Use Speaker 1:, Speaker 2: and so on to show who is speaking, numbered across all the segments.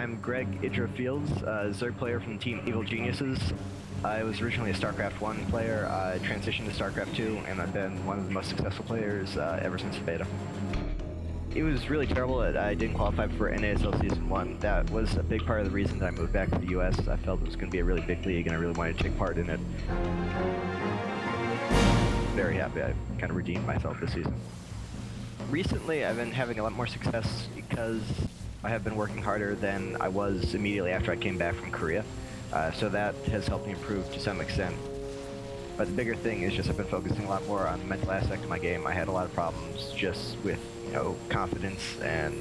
Speaker 1: I'm Greg Idra Fields, a Zerg player from Team Evil Geniuses. I was originally a StarCraft 1 player, I transitioned to StarCraft 2, and I've been one of the most successful players ever since the beta. It was really terrible that I didn't qualify for NASL Season 1. That was a big part of the reason that I moved back to the US. I felt it was going to be a really big league and I really wanted to take part in it. Very happy I kind of redeemed myself this season. Recently I've been having a lot more success because I have been working harder than I was immediately after I came back from Korea. So that has helped me improve to some extent. But the bigger thing is just I've been focusing a lot more on the mental aspect of my game. I had a lot of problems just with, confidence and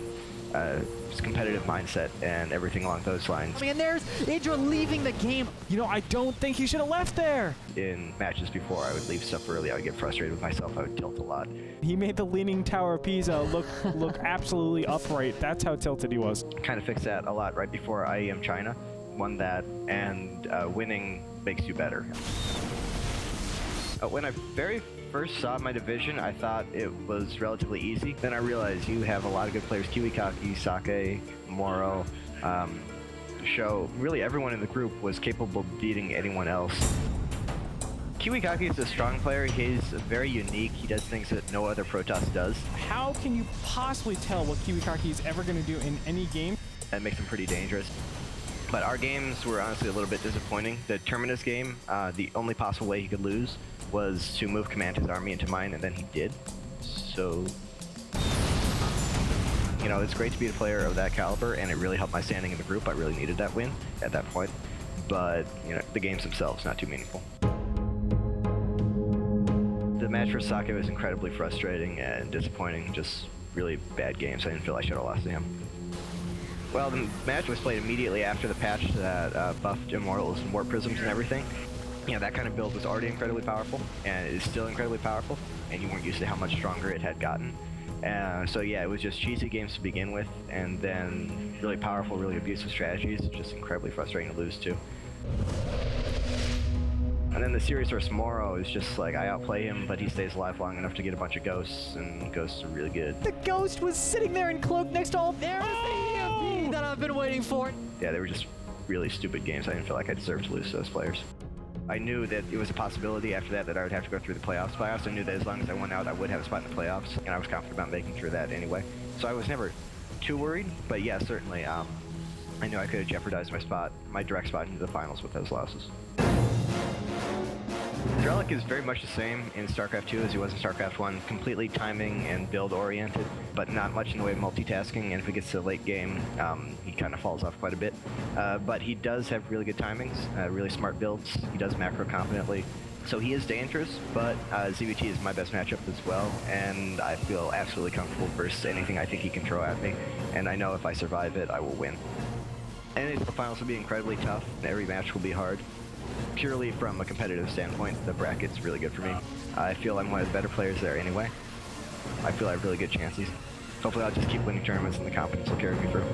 Speaker 1: just competitive mindset and everything along those lines.
Speaker 2: And there's Idra leaving the game. I don't think he should have left there.
Speaker 1: In matches before, I would leave stuff early. I would get frustrated with myself. I would tilt a lot.
Speaker 2: He made the Leaning Tower of Pisa look absolutely upright. That's how tilted he was.
Speaker 1: Kind of fixed that a lot right before IEM China. Won that, and winning makes you better. When I very first saw my division, I thought it was relatively easy. Then I realized you have a lot of good players: Kiwikaki, Sake, Moro, Sho. Really everyone in the group was capable of beating anyone else. Kiwikaki is a strong player. He's very unique. He does things that no other Protoss does.
Speaker 2: How can you possibly tell what Kiwikaki is ever going to do in any game?
Speaker 1: That makes him pretty dangerous. But our games were honestly a little bit disappointing. The Terminus game, the only possible way he could lose was to move command his army into mine, and then he did. So, it's great to be a player of that caliber, and it really helped my standing in the group. I really needed that win at that point. But, the games themselves, not too meaningful. The match for Sake was incredibly frustrating and disappointing. Just really bad games. I didn't feel I should have lost to him. Well, the match was played immediately after the patch that buffed Immortals and Warp Prisms and everything. That kind of build was already incredibly powerful, and it is still incredibly powerful, and you weren't used to how much stronger it had gotten. So yeah, it was just cheesy games to begin with, and then really powerful, really abusive strategies, just incredibly frustrating to lose to. And then the series versus Moro is just like, I outplay him, but he stays alive long enough to get a bunch of ghosts, and ghosts are really good.
Speaker 2: The ghost was sitting there in cloak next to all. There's the EMP that I've been waiting for.
Speaker 1: Yeah, they were just really stupid games. I didn't feel like I deserved to lose to those players. I knew that it was a possibility after that I would have to go through the playoffs. But I also knew that as long as I won out, I would have a spot in the playoffs, and I was confident about making through that anyway. So I was never too worried, but yeah, certainly, I knew I could have jeopardized my direct spot into the finals with those losses. Drellic is very much the same in StarCraft 2 as he was in StarCraft 1, completely timing and build oriented, but not much in the way of multitasking, and if it gets to the late game, he kind of falls off quite a bit. But he does have really good timings, really smart builds, he does macro competently, so he is dangerous, but ZVT is my best matchup as well, and I feel absolutely comfortable versus anything I think he can throw at me, and I know if I survive it, I will win. And the finals will be incredibly tough, and every match will be hard. Purely from a competitive standpoint, the bracket's really good for me. I feel I'm one of the better players there anyway. I feel I have really good chances. Hopefully I'll just keep winning tournaments and the confidence will carry me through.